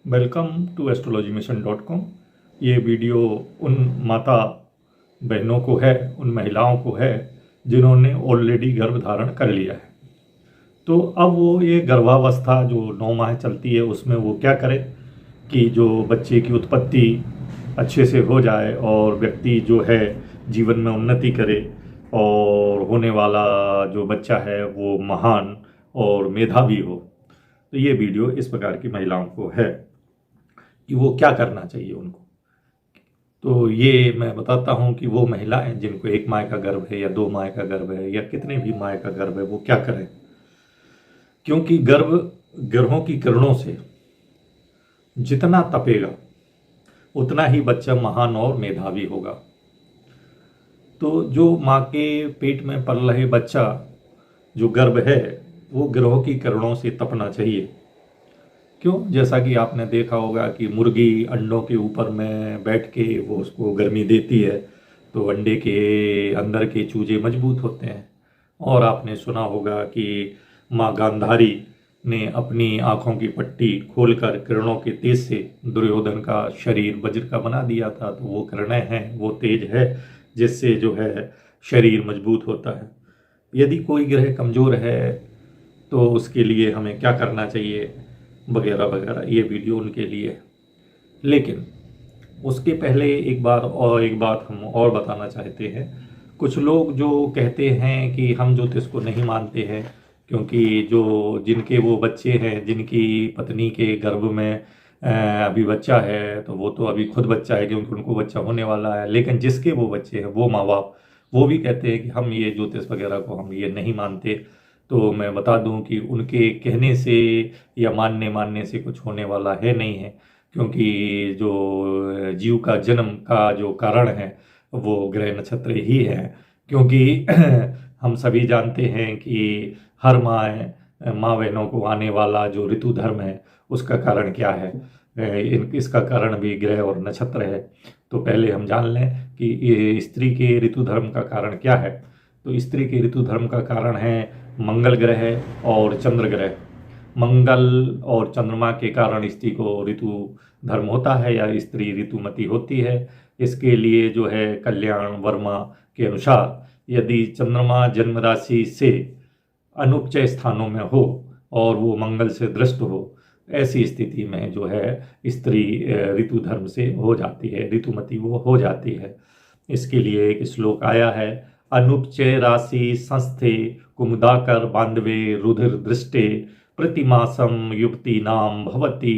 Welcome to astrologymission.com। ये video उन माता बहनों को है, उन महिलाओं को है जिन्होंने ऑलरेडी गर्भ धारण कर लिया है। तो अब वो ये गर्भावस्था जो 9 माह चलती है उसमें वो क्या करे कि जो बच्चे की उत्पत्ति अच्छे से हो जाए और व्यक्ति जो है जीवन में उन्नति करे और होने वाला जो बच्चा है वो महान और मेधावी हो। तो ये वीडियो इस प्रकार की महिलाओं को है कि वो क्या करना चाहिए उनको। तो ये मैं बताता हूँ कि वो महिलाएं जिनको 1 माह का गर्भ है या 2 माह का गर्भ है या कितने भी माह का गर्भ है वो क्या करें, क्योंकि ग्रहों की किरणों से जितना तपेगा उतना ही बच्चा महान और मेधावी होगा। तो जो माँ के पेट में पल रहे बच्चा जो गर्भ है वो ग्रहों की किरणों से तपना चाहिए। क्यों? जैसा कि आपने देखा होगा कि मुर्गी अंडों के ऊपर में बैठ के वो उसको गर्मी देती है तो अंडे के अंदर के चूजे मजबूत होते हैं। और आपने सुना होगा कि माँ गांधारी ने अपनी आँखों की पट्टी खोलकर किरणों के तेज से दुर्योधन का शरीर वज्र का बना दिया था। तो वो किरणें हैं, वो तेज है जिससे जो है शरीर मजबूत होता है। यदि कोई ग्रह कमज़ोर है तो उसके लिए हमें क्या करना चाहिए वगैरह वगैरह, ये वीडियो उनके लिए है। लेकिन उसके पहले एक बात हम और बताना चाहते हैं। कुछ लोग जो कहते हैं कि हम ज्योतिष को नहीं मानते हैं क्योंकि जो जिनके वो बच्चे हैं, जिनकी पत्नी के गर्भ में अभी बच्चा है तो वो तो अभी खुद बच्चा है क्योंकि उनको बच्चा होने वाला है। लेकिन जिसके वो बच्चे हैं वो माँ बाप वो भी कहते हैं कि हम ये ज्योतिष वगैरह को हम ये नहीं मानते। तो मैं बता दूं कि उनके कहने से या मानने से कुछ होने वाला है नहीं है, क्योंकि जो जीव का जन्म का जो कारण है वो ग्रह नक्षत्र ही है। क्योंकि हम सभी जानते हैं कि हर माँ बहनों को आने वाला जो ऋतु धर्म है उसका कारण क्या है। इसका कारण भी ग्रह और नक्षत्र है। तो पहले हम जान लें कि ये स्त्री के ऋतु धर्म का कारण क्या है। तो स्त्री के ऋतु धर्म का कारण है मंगल ग्रह और चंद्र ग्रह। मंगल और चंद्रमा के कारण स्त्री को ऋतु धर्म होता है या स्त्री ऋतुमती होती है। इसके लिए जो है कल्याण वर्मा के अनुसार यदि चंद्रमा जन्म राशि से अनुपचय स्थानों में हो और वो मंगल से दृष्ट हो, ऐसी स्थिति में जो है स्त्री ऋतु धर्म से हो जाती है, ऋतुमती वो हो जाती है। इसके लिए एक श्लोक आया है, अनुपचय राशि संस्थे कुमुदाकर बांधवे रुधिर दृष्टे प्रतिमासम युक्ति नाम भवती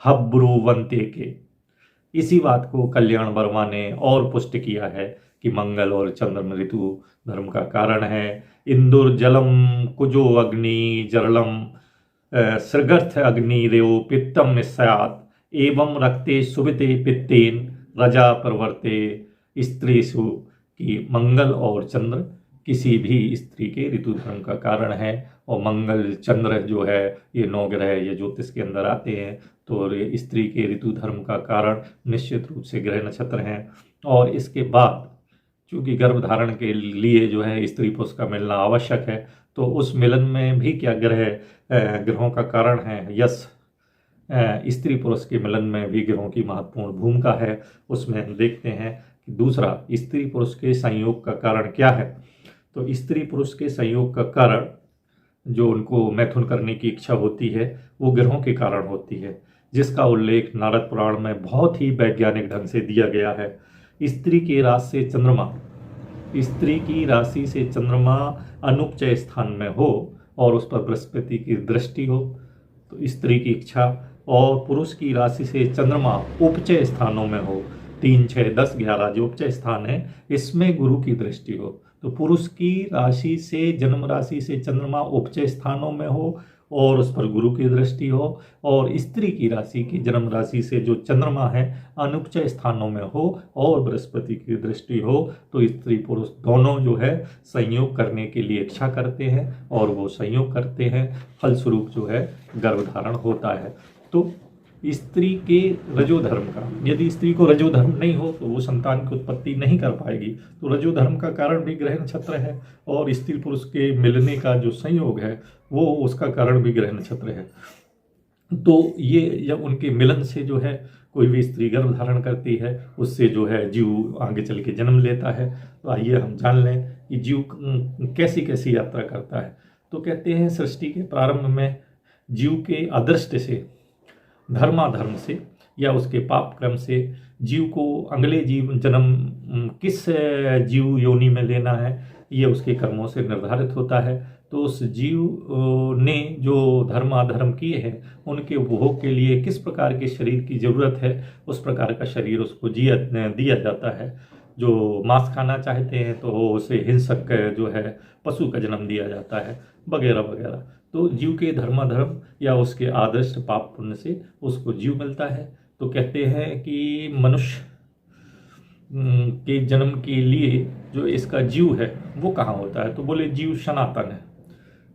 हब्रुवंते के। इसी बात को कल्याण वर्मा ने और पुष्ट किया है कि मंगल और चंद्रमा ऋतु धर्म का कारण है। इंदुर जलम कुजो अग्नि जरलम सृगर्थ अग्नि रेव पित्तम निस्यात एवं रक्ते सुविते पित्तेन रजा प्रवर्ते स्त्रीसु। कि मंगल और चंद्र किसी भी स्त्री के ऋतु धर्म का कारण है। और मंगल चंद्र जो है ये 9 ग्रह ये ज्योतिष के अंदर आते हैं। तो स्त्री के ऋतु धर्म का कारण निश्चित रूप से ग्रह नक्षत्र हैं। और इसके बाद चूँकि गर्भ धारण के लिए जो है स्त्री पुरुष का मिलना आवश्यक है, तो उस मिलन में भी क्या ग्रहों का कारण है यश। स्त्री पुरुष के मिलन में भी ग्रहों की महत्वपूर्ण भूमिका है। उसमें हम देखते हैं कि दूसरा स्त्री पुरुष के संयोग का कारण क्या है। तो स्त्री पुरुष के संयोग का कारण जो उनको मैथुन करने की इच्छा होती है वो ग्रहों के कारण होती है, जिसका उल्लेख नारद पुराण में बहुत ही वैज्ञानिक ढंग से दिया गया है। स्त्री की राशि से चंद्रमा अनुपचय स्थान में हो और उस पर बृहस्पति की दृष्टि हो तो स्त्री की इच्छा, और पुरुष की राशि से चंद्रमा उपचय स्थानों में हो 3, 6, 10, 11 जो उपचय स्थान है इसमें गुरु की दृष्टि हो। तो पुरुष की राशि से जन्म राशि से चंद्रमा उपचय स्थानों में हो और उस पर गुरु की दृष्टि हो, और स्त्री की राशि की जन्म राशि से जो चंद्रमा है अनुपचय स्थानों में हो और बृहस्पति की दृष्टि हो, तो स्त्री पुरुष दोनों जो है संयोग करने के लिए इच्छा करते हैं और वो संयोग करते हैं, फलस्वरूप जो है गर्भधारण होता है। तो स्त्री के रजोधर्म का, यदि स्त्री को रजोधर्म नहीं हो तो वो संतान की उत्पत्ति नहीं कर पाएगी। तो रजोधर्म का कारण भी ग्रह नक्षत्र है और स्त्री पुरुष के मिलने का जो संयोग है वो उसका कारण भी ग्रह नक्षत्र है। तो ये जब उनके मिलन से जो है कोई भी स्त्री गर्भ धारण करती है, उससे जो है जीव आगे चल के जन्म लेता है। तो आइए हम जान लें कि जीव कैसी कैसी यात्रा करता है। तो कहते हैं सृष्टि के प्रारंभ में जीव के अदृष्ट से, धर्माधर्म से या उसके पाप क्रम से जीव को अगले जीव जन्म किस जीव योनि में लेना है, ये उसके कर्मों से निर्धारित होता है। तो उस जीव ने जो धर्माधर्म किए हैं उनके उपभोग के लिए किस प्रकार के शरीर की ज़रूरत है, उस प्रकार का शरीर उसको दिया जाता है। जो मांस खाना चाहते हैं तो उसे हिंसक जो है पशु का जन्म दिया जाता है, वगैरह वगैरह। तो जीव के धर्माधर्म या उसके आदर्श पाप पुण्य से उसको जीव मिलता है। तो कहते हैं कि मनुष्य के जन्म के लिए जो इसका जीव है वो कहाँ होता है, तो बोले जीव सनातन है,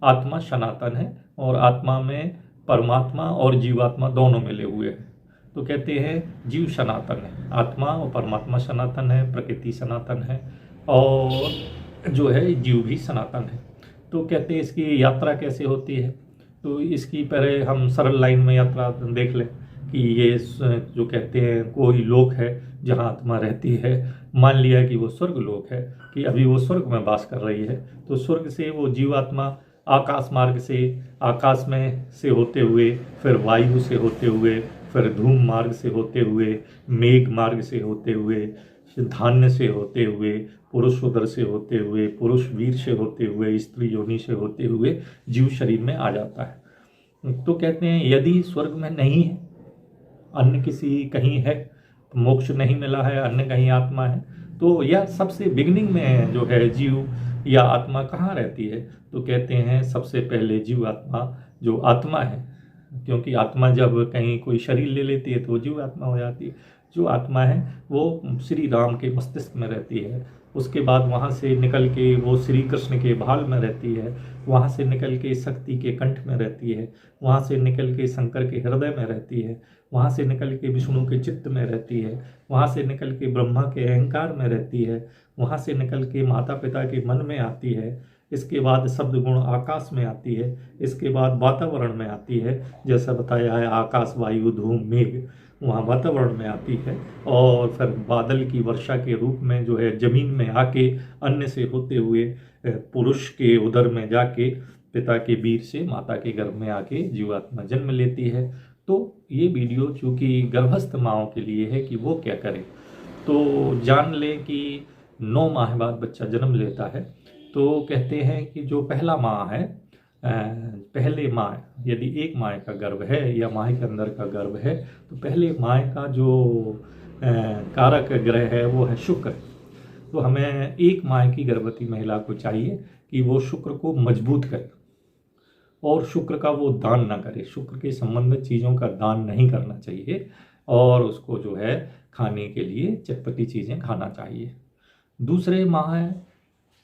आत्मा सनातन है और आत्मा में परमात्मा और जीवात्मा दोनों मिले हुए हैं। तो कहते हैं जीव सनातन है, आत्मा और परमात्मा सनातन है, प्रकृति सनातन है और जो है जीव भी सनातन है। तो कहते हैं इसकी यात्रा कैसे होती है, तो इसकी पहले हम सरल लाइन में यात्रा देख लें कि ये जो कहते हैं कोई लोक है जहाँ आत्मा रहती है। मान लिया कि वो स्वर्ग लोक है, कि अभी वो स्वर्ग में वास कर रही है। तो स्वर्ग से वो जीवात्मा आकाश मार्ग से, आकाश में से होते हुए, फिर वायु से होते हुए, फिर धूम मार्ग से होते हुए, मेघ मार्ग से होते हुए, धान्य से होते हुए, पुरुष उदर से होते हुए, पुरुष वीर से होते हुए, स्त्री योनि से होते हुए जीव शरीर में आ जाता है। तो कहते हैं यदि स्वर्ग में नहीं है, अन्य किसी कहीं है, मोक्ष नहीं मिला है, अन्य कहीं आत्मा है, तो यह सबसे बिगिनिंग में जो है जीव या आत्मा कहाँ रहती है, तो कहते हैं सबसे पहले जीव आत्मा जो आत्मा है, क्योंकि आत्मा जब कहीं कोई शरीर ले लेती है तो जीव आत्मा हो जाती है। जो आत्मा है वो श्री राम के मस्तिष्क में रहती है, उसके बाद वहाँ से निकल के वो श्री कृष्ण के भाल में रहती है, वहाँ से निकल के शक्ति के कंठ में रहती है, वहाँ से निकल के शंकर के हृदय में रहती है, वहाँ से निकल के विष्णु के चित्त में रहती है, वहाँ से निकल के ब्रह्मा के अहंकार में रहती है, वहाँ से निकल के माता पिता के मन में आती है, इसके बाद शब्द गुण आकाश में आती है, इसके बाद वातावरण में आती है, जैसा बताया है आकाश वायु धूम मेघ, वहाँ वातावरण में आती है, और फिर बादल की वर्षा के रूप में जो है जमीन में आके अन्न से होते हुए पुरुष के उदर में जाके पिता के वीर से माता के गर्भ में आके जीवात्मा जन्म लेती है। तो ये वीडियो चूँकि गर्भस्थ माँओं के लिए है कि वो क्या करें, तो जान लें कि 9 माह बाद बच्चा जन्म लेता है। तो कहते हैं कि जो पहला माह है, पहले माह, यदि एक माह का गर्भ है या माह के अंदर का गर्भ है, तो पहले माह का जो कारक ग्रह है वो है शुक्र। तो हमें एक माह की गर्भवती महिला को चाहिए कि वो शुक्र को मजबूत करे और शुक्र का वो दान ना करे, शुक्र के संबंधित चीज़ों का दान नहीं करना चाहिए, और उसको जो है खाने के लिए चटपटी चीज़ें खाना चाहिए। दूसरे माह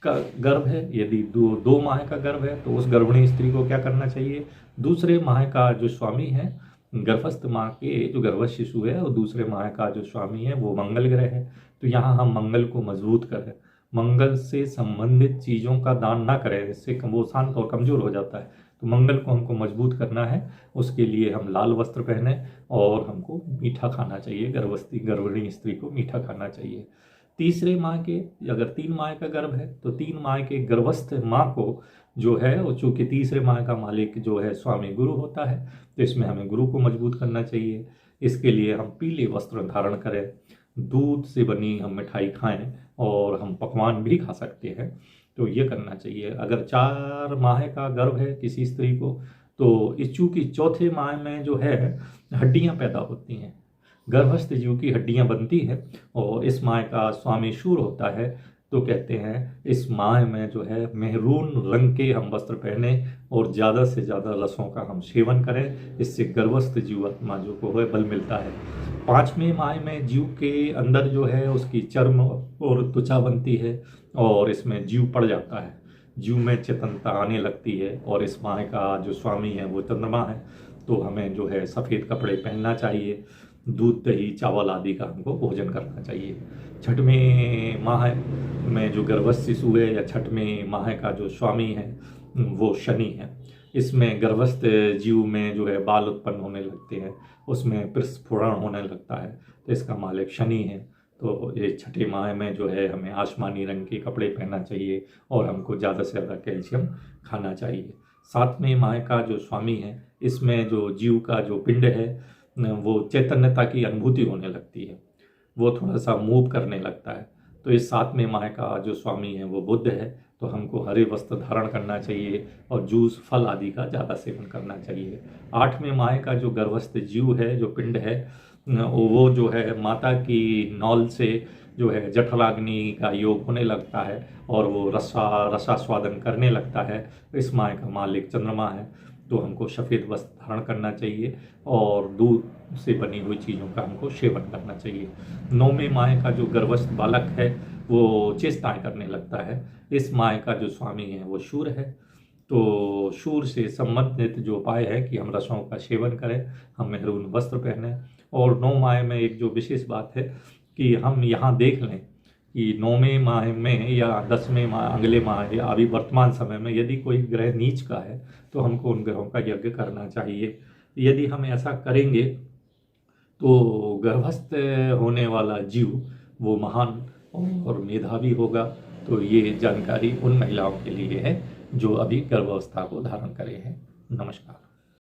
का गर्भ है, यदि दो माह का गर्भ है तो उस गर्भिणी स्त्री को क्या करना चाहिए, दूसरे माह का जो स्वामी है, गर्भस्थ माह के जो गर्भस्थ शिशु है और दूसरे माह का जो स्वामी है वो मंगल ग्रह है। तो यहाँ हम मंगल को मजबूत करें, मंगल से संबंधित चीज़ों का दान ना करें, इससे वो शांत और कमज़ोर हो जाता है। तो मंगल को हमको मजबूत करना है, उसके लिए हम लाल वस्त्र पहने और हमको मीठा खाना चाहिए, गर्भिणी स्त्री को मीठा खाना चाहिए। तीसरे माह के, अगर 3 माह का गर्भ है तो 3 माह के गर्भस्थ माँ को जो है, और चूँकि तीसरे माह का मालिक जो है स्वामी गुरु होता है, तो इसमें हमें गुरु को मजबूत करना चाहिए। इसके लिए हम पीले वस्त्र धारण करें, दूध से बनी हम मिठाई खाएं और हम पकवान भी खा सकते हैं, तो ये करना चाहिए। अगर 4 माह का गर्भ है किसी स्त्री को, तो इस चूँकि चौथे माह में जो है हड्डियाँ पैदा होती हैं, गर्भस्थ जीव की हड्डियां बनती हैं, और इस माह का स्वामी शूर होता है। तो कहते हैं इस माह में जो है मेहरून रंग के हम वस्त्र पहने और ज़्यादा से ज़्यादा रसों का हम सेवन करें, इससे गर्भस्थ जीवात्मा जो को है बल मिलता है। 5वें माह में जीव के अंदर जो है उसकी चर्म और त्वचा बनती है और इसमें जीव पड़ जाता है, जीव में चेतनता आने लगती है, और इस माह का जो स्वामी है वो चंद्रमा है। तो हमें जो है सफ़ेद कपड़े पहनना चाहिए, दूध दही चावल आदि का हमको भोजन करना चाहिए। 6वें माह में जो गर्भस्थ शिशु है या 6वें माह का जो स्वामी है वो शनि है। इसमें गर्भस्थ जीव में जो है बाल उत्पन्न होने लगते हैं, उसमें प्रस्फुरण होने लगता है। तो इसका मालिक शनि है। तो ये छठे माह में जो है हमें आसमानी रंग के कपड़े पहनना चाहिए और हमको ज़्यादा से ज़्यादा कैल्शियम खाना चाहिए। सातवें माह का जो स्वामी है, इसमें जो जीव का जो पिंड है वो चैतन्यता की अनुभूति होने लगती है, वो थोड़ा सा मूव करने लगता है। तो इस सातवें माह का जो स्वामी है वो बुध है। तो हमको हरे वस्त्र धारण करना चाहिए और जूस फल आदि का ज़्यादा सेवन करना चाहिए। आठवें माह का जो गर्भस्थ जीव है, जो पिंड है, वो जो है माता की नौल से जो है जठराग्नि का योग होने लगता है और वो रसास्वादन करने लगता है। इस माह का मालिक चंद्रमा है। तो हमको सफ़ेद वस्त्र धारण करना चाहिए और दूध से बनी हुई चीज़ों का हमको सेवन करना चाहिए। नौवें माह का जो गर्भस्थ बालक है वो चेष्टाएं करने लगता है। इस माह का जो स्वामी है वो शूर है। तो शूर से संबंधित जो उपाय है कि हम रसों का सेवन करें, हम मेहरून वस्त्र पहने। और 9 माह में एक जो विशेष बात है कि हम यहाँ देख लें कि 9वें माह में या 10वें माह, अगले माह या अभी वर्तमान समय में यदि कोई ग्रह नीच का है तो हमको उन ग्रहों का यज्ञ करना चाहिए। यदि हम ऐसा करेंगे तो गर्भस्थ होने वाला जीव वो महान और मेधावी होगा। तो ये जानकारी उन महिलाओं के लिए है जो अभी गर्भावस्था को धारण करे हैं। नमस्कार।